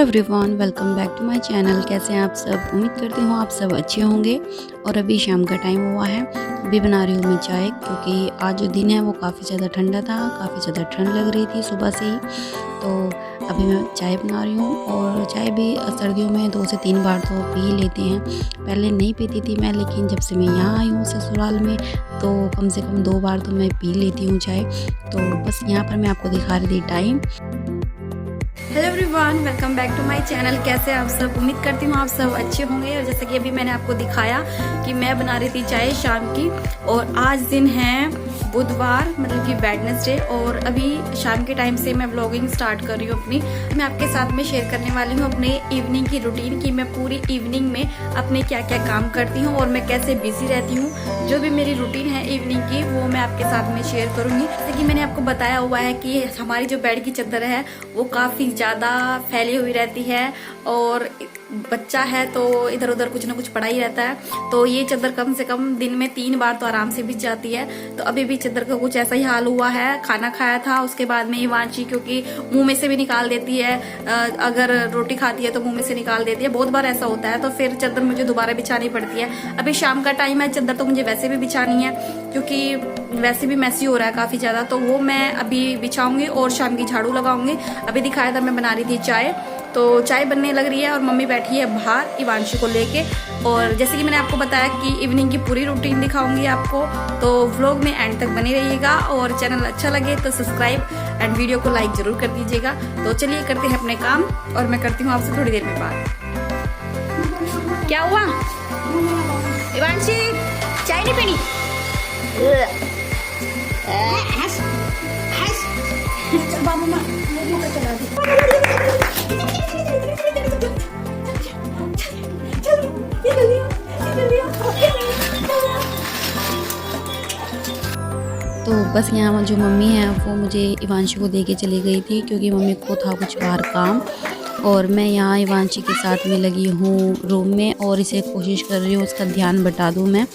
Everyone, welcome back to my channel. कैसे हैं आप सब? उम्मीद करती हूँ आप सब अच्छे होंगे। और अभी शाम का टाइम हुआ है, अभी बना रही हूँ मैं चाय, क्योंकि आज जो दिन है वो काफ़ी ज़्यादा ठंडा था, काफ़ी ज़्यादा ठंड लग रही थी सुबह से ही। तो अभी मैं चाय बना रही हूँ, और चाय भी सर्दियों में 2 से 3 बार तो पी लेते हैं। पहले नहीं पीती थी मैं, लेकिन जब से मैं यहाँ आई हूँ ससुराल में तो कम से कम 2 बार तो मैं पी लेती हूँ चाय। तो बस यहाँ पर मैं आपको दिखा रही थी time. Hello everyone, welcome back to my channel. कैसे आप सब? उम्मीद करती हूँ आप सब अच्छे होंगे। और जैसे कि अभी मैंने आपको दिखाया कि मैं बना रही थी चाय शाम की, और आज दिन है बुधवार, मतलब कि वेडनेसडे। और अभी शाम के टाइम से मैं व्लॉगिंग स्टार्ट कर रही हूँ अपनी। मैं आपके साथ में शेयर करने वाली हूँ अपने इवनिंग की रूटीन, कि मैं पूरी इवनिंग में अपने क्या क्या काम करती हूँ और मैं कैसे बिजी रहती हूँ। जो भी मेरी रूटीन है इवनिंग की, वो मैं आपके साथ में शेयर करूँगी। जैसे कि मैंने आपको बताया हुआ है कि हमारी जो बेड की चादर है वो काफ़ी ज़्यादा फैली हुई रहती है, और बच्चा है तो इधर उधर कुछ ना कुछ पड़ा ही रहता है। तो ये चादर कम से कम दिन में 3 बार तो आराम से बिछ जाती है। तो अभी भी चादर का कुछ ऐसा ही हाल हुआ है। खाना खाया था, उसके बाद में इवांशी, क्योंकि मुंह में से भी निकाल देती है, अगर रोटी खाती है तो मुंह में से निकाल देती है, बहुत बार ऐसा होता है। तो फिर चादर मुझे दोबारा बिछानी पड़ती है। अभी शाम का टाइम है, चादर तो मुझे वैसे भी बिछानी है, क्योंकि वैसे भी मैसी हो रहा है काफी ज्यादा। तो वो मैं अभी बिछाऊंगी और शाम की झाड़ू लगाऊंगी। अभी दिखाया था मैं बना रही थी चाय, तो चाय बनने लग रही है और मम्मी बैठी है बाहर इवांशी को लेके। और जैसे कि मैंने आपको बताया कि इवनिंग की पूरी रूटीन दिखाऊंगी आपको, तो व्लॉग में एंड तक बने रहिएगा। और चैनल अच्छा लगे तो सब्सक्राइब एंड वीडियो को लाइक जरूर कर दीजिएगा। तो चलिए करते हैं अपने काम, और मैं करती हूँ आपसे थोड़ी देर में बात। क्या हुआ इवांशी, चाय नहीं पीनी? तो बस यहाँ जो मम्मी है वो मुझे इवांशी को देके चली गई थी, क्योंकि मम्मी को था कुछ बाहर काम। और मैं यहाँ इवांशी के साथ में लगी हूँ रूम में, और इसे कोशिश कर रही हूँ उसका ध्यान बटा दूँ मैं,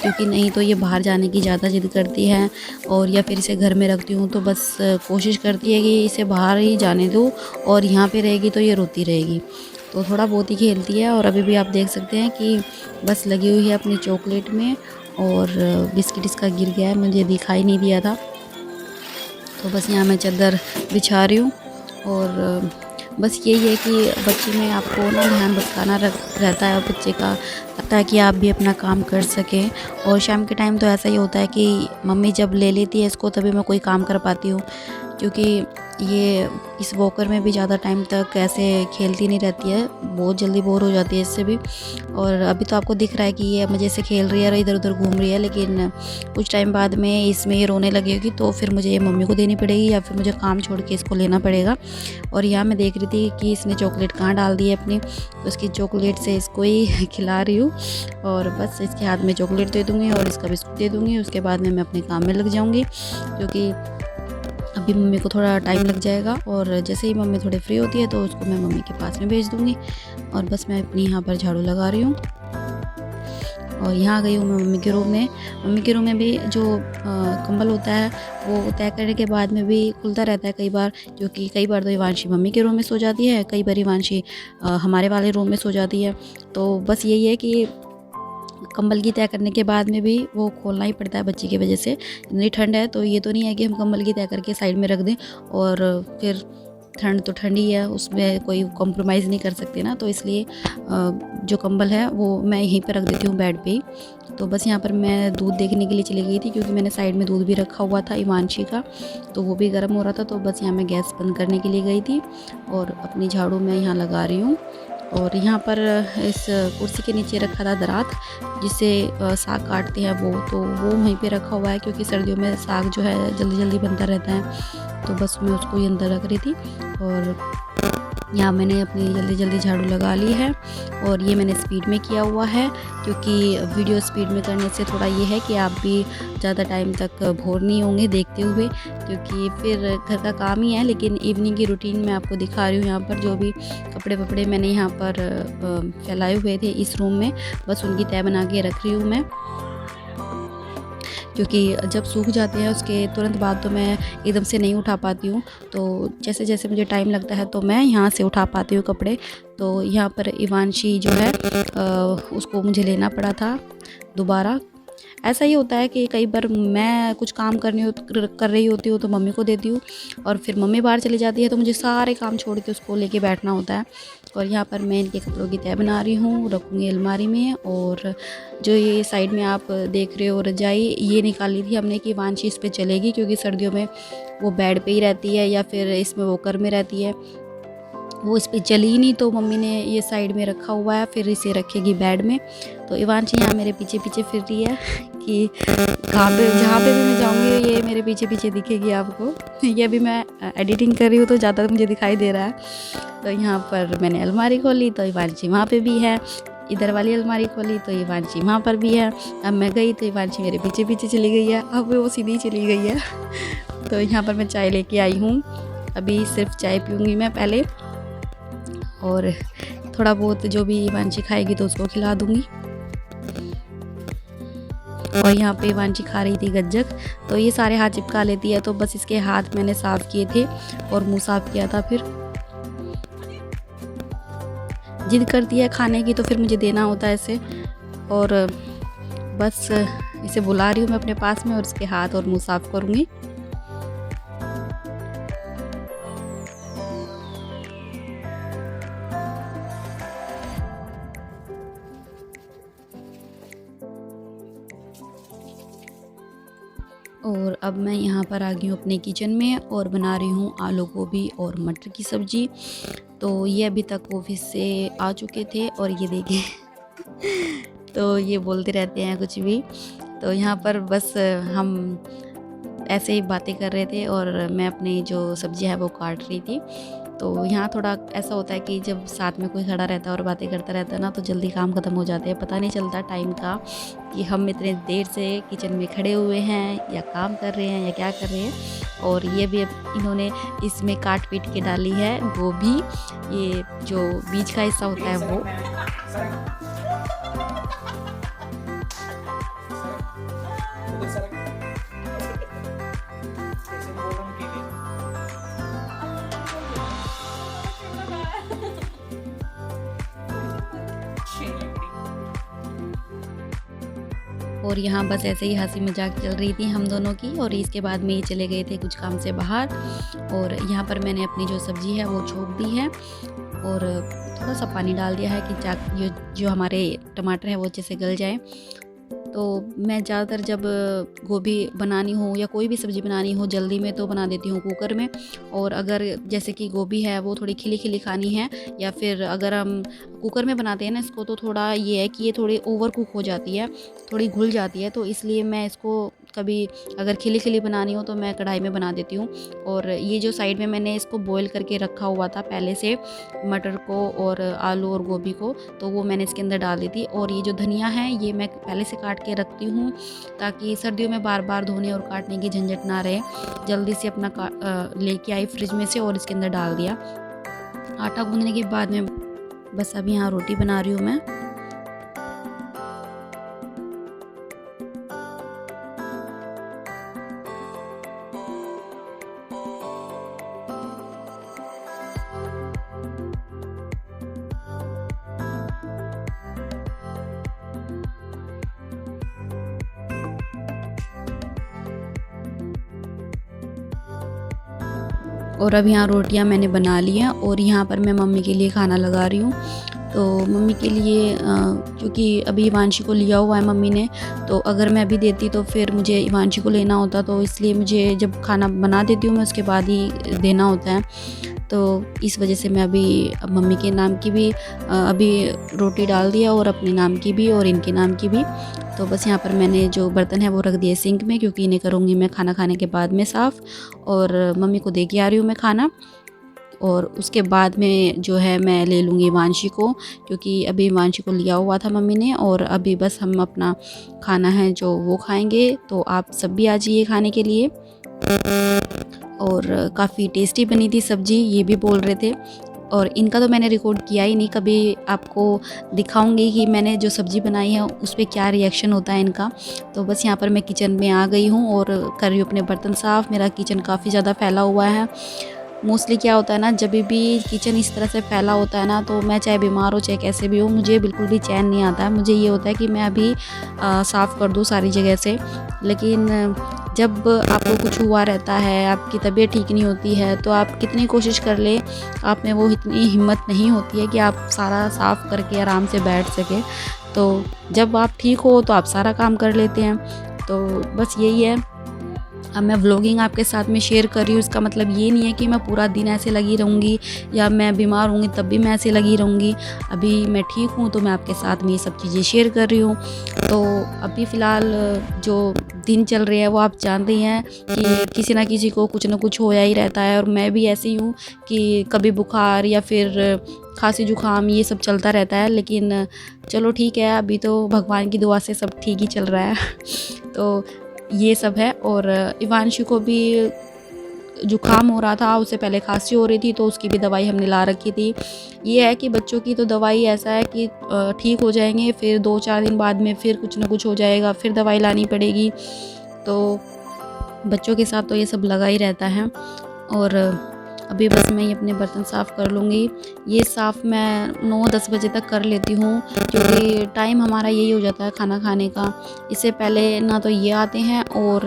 क्योंकि नहीं तो ये बाहर जाने की ज़्यादा जिद करती है। और या फिर इसे घर में रखती हूँ तो बस कोशिश करती है कि इसे बाहर ही जाने दूँ, और यहाँ पे रहेगी तो ये रोती रहेगी। तो थोड़ा बहुत ही खेलती है। और अभी भी आप देख सकते हैं कि बस लगी हुई है अपनी चॉकलेट में, और बिस्किट इसका गिर गया है, मुझे दिखाई नहीं दिया था। तो बस यहाँ मैं चादर बिछा रही हूँ। और बस यही है कि बच्चे में आपको ना ध्यान भटकाना रहता है बच्चे का, ताकि आप भी अपना काम कर सकें। और शाम के टाइम तो ऐसा ही होता है कि मम्मी जब ले लेती है इसको तभी मैं कोई काम कर पाती हूँ, क्योंकि ये इस वॉकर में भी ज़्यादा टाइम तक ऐसे खेलती नहीं रहती है, बहुत जल्दी बोर हो जाती है इससे भी। और अभी तो आपको दिख रहा है कि ये मज़े से खेल रही है और इधर उधर घूम रही है, लेकिन कुछ टाइम बाद में इसमें ये रोने लगेगी, तो फिर मुझे ये मम्मी को देनी पड़ेगी, या फिर मुझे काम छोड़ के इसको लेना पड़ेगा। और यहाँ मैं देख रही थी कि इसने चॉकलेट कहाँ डाल दी है अपनी, तो उसकी चॉकलेट से इसको ही खिला रही हूँ। और बस इसके हाथ में चॉकलेट दे दूँगी और इसका बिस्कुट दे दूँगी। उसके बाद में मैं अपने काम में लग जाऊँगी, क्योंकि अभी मम्मी को थोड़ा टाइम लग जाएगा। और जैसे ही मम्मी थोड़ी फ्री होती है तो उसको मैं मम्मी के पास में भेज दूँगी। और बस मैं अपनी यहाँ पर झाड़ू लगा रही हूँ, और यहाँ आ गई हूँ मैं मम्मी के रूम में। मम्मी के रूम में भी जो कंबल होता है वो तय करने के बाद में भी खुलता रहता है कई बार, क्योंकि कई बार तो इवांशी मम्मी के रूम में सो जाती है, कई बार इवांशी हमारे वाले रूम में सो जाती है। तो बस यही है कि कंबल की तय करने के बाद में भी वो खोलना ही पड़ता है बच्ची की वजह से। इतनी ठंड है तो ये तो नहीं है कि हम कंबल की तय करके साइड में रख दें, और फिर ठंड तो ठंडी है, उसमें कोई कॉम्प्रोमाइज़ नहीं कर सकते ना। तो इसलिए जो कंबल है वो मैं यहीं पर रख देती हूँ बेड पे ही। तो बस यहाँ पर मैं दूध देखने के लिए चली गई थी, क्योंकि मैंने साइड में दूध भी रखा हुआ था इवांशी का, तो वो भी गर्म हो रहा था। तो बस यहाँ मैं गैस बंद करने के लिए गई थी, और अपनी झाड़ू मैं यहाँ लगा रही हूँ। और यहाँ पर इस कुर्सी के नीचे रखा था दरात, जिससे साग काटते हैं तो वो वहीं पे रखा हुआ है, क्योंकि सर्दियों में साग जो है जल्दी जल्दी बनता रहता है। तो बस मैं उसको ही अंदर रख रही थी। और यहाँ मैंने अपनी जल्दी जल्दी झाड़ू लगा ली है, और ये मैंने स्पीड में किया हुआ है, क्योंकि वीडियो स्पीड में करने से थोड़ा ये है कि आप भी ज़्यादा टाइम तक बोर नहीं होंगे देखते हुए, क्योंकि फिर घर का काम ही है। लेकिन इवनिंग की रूटीन मैं आपको दिखा रही हूँ। यहाँ पर जो भी कपड़े वपड़े मैंने यहाँ पर फैलाए हुए थे इस रूम में, बस उनकी तय बना के रख रही हूँ मैं, क्योंकि जब सूख जाते हैं उसके तुरंत बाद तो मैं एकदम से नहीं उठा पाती हूँ। तो जैसे जैसे मुझे टाइम लगता है तो मैं यहाँ से उठा पाती हूँ कपड़े। तो यहाँ पर इवांशी जो है उसको मुझे लेना पड़ा था दोबारा। ऐसा ही होता है कि कई बार मैं कुछ काम कर रही होती हूँ तो मम्मी को देती हूँ, और फिर मम्मी बाहर चली जाती है तो मुझे सारे काम छोड़ के उसको लेके बैठना होता है। और यहाँ पर मैं इनके कपड़ों की तह बना रही हूँ, रखूँगी अलमारी में। और जो ये साइड में आप देख रहे हो रजाई, ये निकाली थी हमने कि वांशी इस पर चलेगी, क्योंकि सर्दियों में वो बेड पे ही रहती है या फिर इसमें वॉकर में रहती है, वो इस पर चली ही नहीं। तो मम्मी ने ये साइड में रखा हुआ है, फिर इसे रखेगी बेड में। तो इवांशी यहाँ मेरे पीछे पीछे फिर रही है कि कहाँ पे जहाँ पे भी मैं जाऊँगी ये मेरे पीछे पीछे दिखेगी आपको। ये अभी मैं एडिटिंग कर रही हूँ तो ज़्यादा मुझे दिखाई दे रहा है। तो यहाँ पर मैंने अलमारी खोली तो इवांशी वहाँ पे भी है, इधर वाली अलमारी खोली तो इवांशी वहाँ पर भी है। अब मैं गई तो इवांशी मेरे पीछे पीछे चली गई है, अब वो सीधी चली गई है। तो यहाँ पर मैं चाय लेके आई हूँ, अभी सिर्फ चाय पीऊँगी मैं पहले, और थोड़ा बहुत जो भी इवांशी खाएगी तो उसको खिला दूँगी। और यहाँ पे इवांशी खा रही थी गज्जक, तो ये सारे हाथ चिपका लेती है, तो बस इसके हाथ मैंने साफ़ किए थे और मुंह साफ़ किया था। फिर जिद करती है खाने की तो फिर मुझे देना होता है इसे, और बस इसे बुला रही हूँ मैं अपने पास में और इसके हाथ और मुंह साफ़ करूँगी। और अब मैं यहाँ पर आ गई हूँ अपने किचन में और बना रही हूँ आलू गोभी और मटर की सब्ज़ी। तो ये अभी तक ऑफिस से आ चुके थे और ये देखें तो ये बोलते रहते हैं कुछ भी। तो यहाँ पर बस हम ऐसे ही बातें कर रहे थे और मैं अपनी जो सब्ज़ी है वो काट रही थी। तो यहाँ थोड़ा ऐसा होता है कि जब साथ में कोई खड़ा रहता है और बातें करता रहता है ना, तो जल्दी काम ख़त्म हो जाते हैं, पता नहीं चलता टाइम का कि हम इतने देर से किचन में खड़े हुए हैं या काम कर रहे हैं या क्या कर रहे हैं। और ये भी इन्होंने इसमें काट पीट के डाली है गोभी, ये जो बीज का हिस्सा होता है वो। और यहाँ बस ऐसे ही हंसी मजाक चल रही थी हम दोनों की। और इसके बाद में ये चले गए थे कुछ काम से बाहर, और यहाँ पर मैंने अपनी जो सब्ज़ी है वो छोंक दी है और थोड़ा सा पानी डाल दिया है कि जो हमारे टमाटर है वो अच्छे से गल जाए। तो मैं ज़्यादातर जब गोभी बनानी हो या कोई भी सब्ज़ी बनानी हो जल्दी में तो बना देती हूँ कुकर में। और अगर जैसे कि गोभी है वो थोड़ी खिली खिली खानी है, या फिर अगर हम कुकर में बनाते हैं ना इसको, तो थोड़ा ये है कि ये थोड़ी ओवर कुक हो जाती है, थोड़ी घुल जाती है। तो इसलिए मैं इसको कभी अगर खिली खिली बनानी हो तो मैं कढ़ाई में बना देती हूँ। और ये जो साइड में मैंने इसको बॉईल करके रखा हुआ था पहले से, मटर को और आलू और गोभी को, तो वो मैंने इसके अंदर डाल दी थी। और ये जो धनिया है ये मैं पहले से काट के रखती हूँ ताकि सर्दियों में बार बार धोने और काटने की झंझट ना रहे। जल्दी से अपना लेके आई फ्रिज में से और इसके अंदर डाल दिया। आटा गूंदने के बाद में बस अभी यहाँ रोटी बना रही हूँ मैं। और अब यहाँ रोटियाँ मैंने बना ली हैं और यहाँ पर मैं मम्मी के लिए खाना लगा रही हूँ। तो मम्मी के लिए क्योंकि अभी इवांशी को लिया हुआ है मम्मी ने, तो अगर मैं अभी देती तो फिर मुझे इवांशी को लेना होता, तो इसलिए मुझे जब खाना बना देती हूँ मैं उसके बाद ही देना होता है। तो इस वजह से मैं अभी मम्मी के नाम की भी अभी रोटी डाल दिया और अपने नाम की भी और इनके नाम की भी। तो बस यहाँ पर मैंने जो बर्तन है वो रख दिए सिंक में, क्योंकि इन्हें करूँगी मैं खाना खाने के बाद में साफ़। और मम्मी को दे के आ रही हूँ मैं खाना, और उसके बाद में जो है मैं ले लूँगी इवांशी को, क्योंकि अभी इवांशी को लिया हुआ था मम्मी ने। और अभी बस हम अपना खाना है जो वो खाएंगे। तो आप सब भी आ जाइए खाने के लिए। और काफ़ी टेस्टी बनी थी सब्ज़ी, ये भी बोल रहे थे और इनका तो मैंने रिकॉर्ड किया ही नहीं, कभी आपको दिखाऊंगी कि मैंने जो सब्ज़ी बनाई है उस पर क्या रिएक्शन होता है इनका। तो बस यहाँ पर मैं किचन में आ गई हूँ और कर रही हूँ अपने बर्तन साफ़। मेरा किचन काफ़ी ज़्यादा फैला हुआ है। मोस्टली क्या होता है ना, जब भी किचन इस तरह से फैला होता है ना, तो मैं चाहे बीमार हो चाहे कैसे भी हो, मुझे बिल्कुल भी चैन नहीं आता है। मुझे ये होता है कि मैं अभी साफ़ कर दूँ सारी जगह से। लेकिन जब आपको कुछ हुआ रहता है, आपकी तबीयत ठीक नहीं होती है, तो आप कितनी कोशिश कर ले, आप में वो इतनी हिम्मत नहीं होती है कि आप सारा साफ़ करके आराम से बैठ सके। तो जब आप ठीक हो तो आप सारा काम कर लेते हैं। तो बस यही है। अब मैं व्लॉगिंग आपके साथ में शेयर कर रही हूँ, इसका मतलब ये नहीं है कि मैं पूरा दिन ऐसे लगी रहूँगी या मैं बीमार होंगी तब भी मैं ऐसे लगी रहूँगी। अभी मैं ठीक हूँ तो मैं आपके साथ में ये सब चीज़ें शेयर कर रही हूँ। तो अभी फ़िलहाल जो दिन चल रहे हैं वो आप जानते ही हैं कि किसी ना किसी को कुछ ना कुछ होया ही रहता है, और मैं भी ऐसी हूँ कि कभी बुखार या फिर खांसी जुकाम ये सब चलता रहता है। लेकिन चलो ठीक है, अभी तो भगवान की दुआ से सब ठीक ही चल रहा है। तो ये सब है। और इवांशु को भी जुकाम हो रहा था, उससे पहले खांसी हो रही थी, तो उसकी भी दवाई हमने ला रखी थी। ये है कि बच्चों की तो दवाई ऐसा है कि ठीक हो जाएंगे, फिर 2-4 दिन बाद में फिर कुछ ना कुछ हो जाएगा, फिर दवाई लानी पड़ेगी। तो बच्चों के साथ तो ये सब लगा ही रहता है। और अभी बस मैं ये अपने बर्तन साफ़ कर लूँगी। ये साफ़ मैं 9-10 बजे तक कर लेती हूँ, क्योंकि टाइम हमारा यही हो जाता है खाना खाने का। इससे पहले ना तो ये आते हैं, और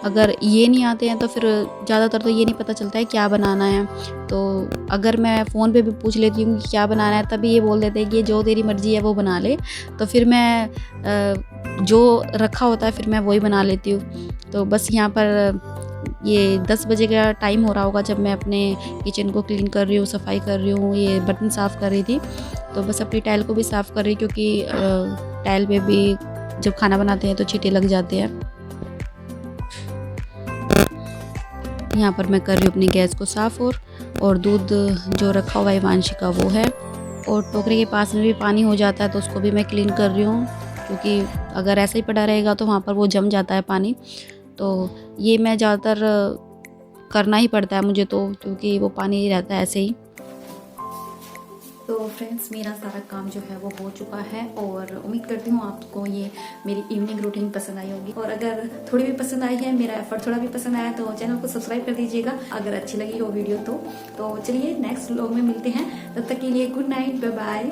अगर ये नहीं आते हैं तो फिर ज़्यादातर तो ये नहीं पता चलता है क्या बनाना है। तो अगर मैं फ़ोन पे भी पूछ लेती हूँ कि क्या बनाना है, तभी ये बोल देते हैं कि जो तेरी मर्ज़ी है वो बना ले। तो फिर मैं जो रखा होता है फिर मैं वही बना लेती हूँ। तो बस यहाँ पर ये 10 बजे का टाइम हो रहा होगा जब मैं अपने किचन को क्लीन कर रही हूँ, सफाई कर रही हूँ, ये बर्तन साफ़ कर रही थी। तो बस अपनी टाइल को भी साफ़ कर रही, क्योंकि टाइल पे भी जब खाना बनाते हैं तो छींटे लग जाते हैं। यहाँ पर मैं कर रही हूँ अपनी गैस को साफ़, और दूध जो रखा हुआ है वांशी का वो है, और टोकरे के पास में भी पानी हो जाता है तो उसको भी मैं क्लीन कर रही हूँ, क्योंकि अगर ऐसे ही पड़ा रहेगा तो वहाँ पर वो जम जाता है पानी। तो ये मैं ज़्यादातर करना ही पड़ता है मुझे तो, क्योंकि वो पानी रहता है ऐसे ही। तो फ्रेंड्स, मेरा सारा काम जो है वो हो चुका है, और उम्मीद करती हूँ आपको ये मेरी इवनिंग रूटीन पसंद आई होगी। और अगर थोड़ी भी पसंद आई है, मेरा एफर्ट थोड़ा भी पसंद आया, तो चैनल को सब्सक्राइब कर दीजिएगा अगर अच्छी लगी हो वीडियो तो। चलिए नेक्स्ट व्लॉग में मिलते हैं, तब तक के लिए गुड नाइट, बाय बाय।